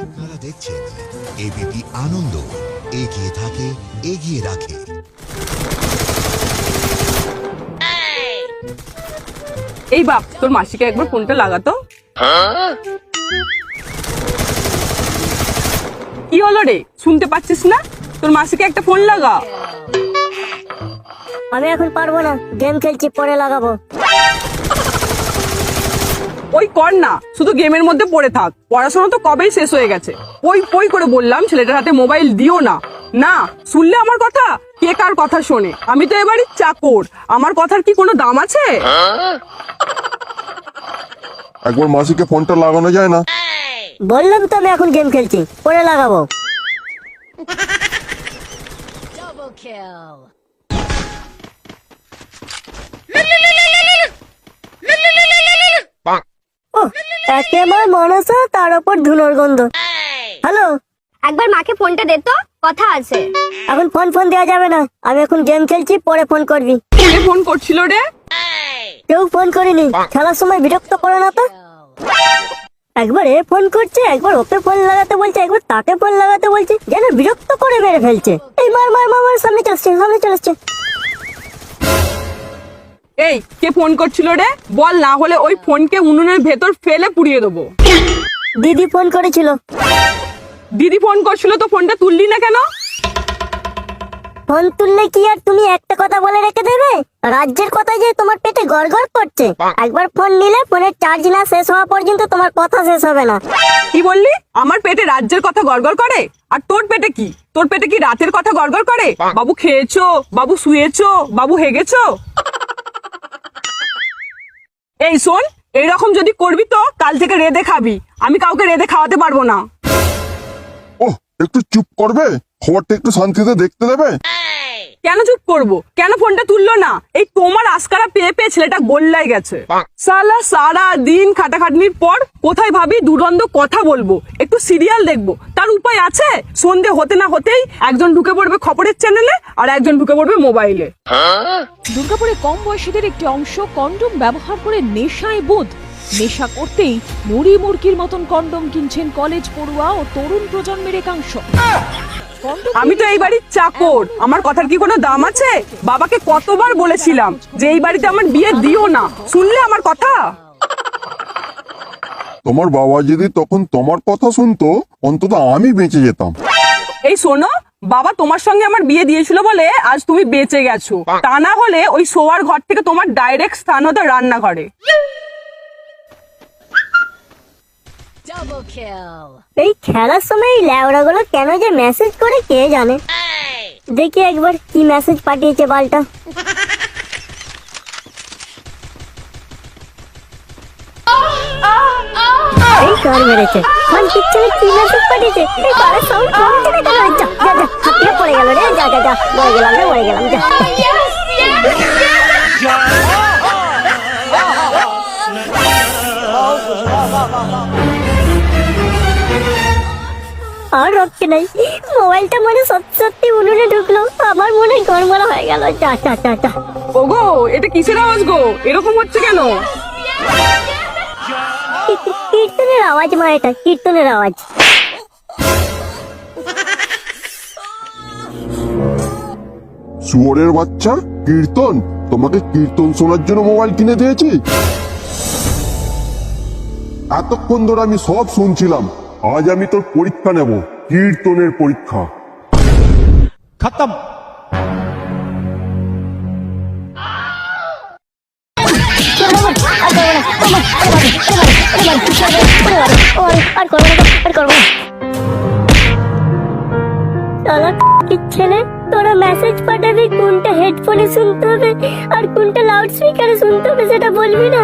আপনারা দেখছেন এবিপি আনন্দ, এগিয়ে থাকে, এগিয়ে রাখে। এই বাপ, তোর মাসিকে একবার ফোনটা লাগাতো। কি হলো রে, শুনতে পাচ্ছিস না? তোর মাসিকে একটা ফোন লাগা। আমি এখন পারবো না, গেম খেলছি, পরে লাগাবো। ওই কর না, শুধু গেমের মধ্যে পড়ে থাক। পড়াশোনা তো কবেই শেষ হয়ে গেছে। ওই পই করে বললাম ছেলেটার হাতে মোবাইল দিও না। না শুনলে আমার কথা, কে কার কথা শোনে? আমি তো এবারই চাকর, আমার কথার কি কোনো দাম আছে? একবার মাসিকে ফোনটা লাগানো যায় না? বললাম তো আমি এখন গেম খেলছি, পরে লাগাবো। একেবারে মনসা, তার উপর ধুলোর গন্ধ। হ্যালো, একবার মাকে ফোনটা দে তো, কথা আছে। এখন ফোন দেওয়া যাবে না, আমি এখন গেম খেলছি, পরে ফোন করবি। কে ফোন করছিল রে? কেউ ফোন করিনি, খেলার সময় বিরক্ত করে না তো। একবার এ ফোন করছে, একবার ওকে ফোন লাগাতে বলছে, একবার তাকে ফোন লাগাতে বলছে, যেন বিরক্ত করে মেরে ফেলছে। এই মার মার মার, সামনে চলে আসছে। এই কে ফোন করছিল রে? বল, না হলে ওই ফোনকে উনুনের ভেতর ফেলে পুড়িয়ে দেবো। দিদি ফোন করেছিল। দিদি ফোন করছিল তো ফোনটা তুললি না কেন? ফোন তুললে কি আর তুমি একটা কথা বলে রেখে দেবে? রাজ্যের কথা যে তোমার পেটে গড়গড় করছে, একবার ফোন নিলে ফোনের চার্জ না শেষ হওয়া পর্যন্ত তোমার কথা শেষ হবে না। কি বললি? আমার পেটে রাজ্যের কথা গড়গড় করে? আর তোর পেটে কি? তোর পেটে কি রাতের কথা গড়গড় করে? বাবু খেয়েছো, বাবু শুয়েছো, বাবু হেগেছো? এই শোন, এইরকম যদি করবি তো কাল থেকে রেঁধে খাবি। আমি কাউকে রেঁধে খাওয়াতে পারবো না। ওহ, একটু চুপ করবে? খবরটা একটু শান্তিতে দেখতে দেবে? কেন চুপ করবো? কেন ফোনটা তুললো না? এই তোমার আস্কারা পেয়ে পেয়ে ছেলেটা গোল্লাই গেছে। সালা সারা দিন খাটাখাটনির পর কোথায় ভাবি দুরন্ত কথা বলবো, একটু সিরিয়াল দেখবো, তার উপায় আছে? সন্ধে হতে না হতেই একজন ঢুকে পড়বে খবরের চ্যানেলে, আর একজন ঢুকে পড়বে মোবাইলে। দুর্গাপুরে কম বয়সীদের একটি অংশ কন্ডম ব্যবহার করে নেশায় বুঁদ। নেশা করতেই মুড়ি মুরগির মতন কন্ডম কিনছেন কলেজ পড়ুয়া ও তরুণ প্রজন্মের একাংশ। আমি তো এই বাড়ির চাকর, আমার কথার কি কোনো দাম আছে? বাবাকে কতবার বলেছিলাম যে এই বাড়িতে আমার বিয়ে দিও না, শুনলে আমার কথা? তোমার বাবা যদি তখন তোমার কথা শুনতো, অন্তত আমি বেঁচে যেতাম। এই শোনো, বাবা তোমার সঙ্গে আমার বিয়ে দিয়েছিল বলে আজ তুমি বেঁচে গেছো, তা না হলে ওই শোয়ার ঘর থেকে তোমার ডাইরেক্ট স্থান হতো রান্নাঘরে। এই খেলার সময় এই ল্যাওড়া গুলো কেন যে মেসেজ করে কে জানে। দেখি একবার কি মেসেজ পাঠিয়েছে বালটা। এই কার মেরেছে, ফোন পিছনে কি মেসেজ পাঠিয়েছে? এই কারের সাউন্ড কমছে না কেন? যা যা যা, হাতিয়ে পড়ে গেল রে, যা যা যা, মরে গেলাম যা। আর রক্ষে নাই, মোবাইলটা মনে সত্যি উনুনে ঢুকলো, আমার মনে গড়মড়া হয়ে গেল। যা যা যা যা। ওগো, এটা কিসের আওয়াজ গো? এরকম হচ্ছে কেন? কীর্তনের আওয়াজ মা, এটা কীর্তনের আওয়াজ। শুয়োরের বাচ্চা, কীর্তন? তোমাকে কীর্তন শোনার জন্য মোবাইল কিনে দিয়েছি? এতক্ষণ ধরে আমি সব শুনছিলাম। আজ আমি তোর পরীক্ষা নেব, কীর্তনের পরীক্ষা। খতম। ছেলে, তোরা মেসেজ পাঠাবি কোনটা হেডফোনে শুনতে হবে আর কোনটা লাউড স্পিকারে শুনতে হবে সেটা বলবি না?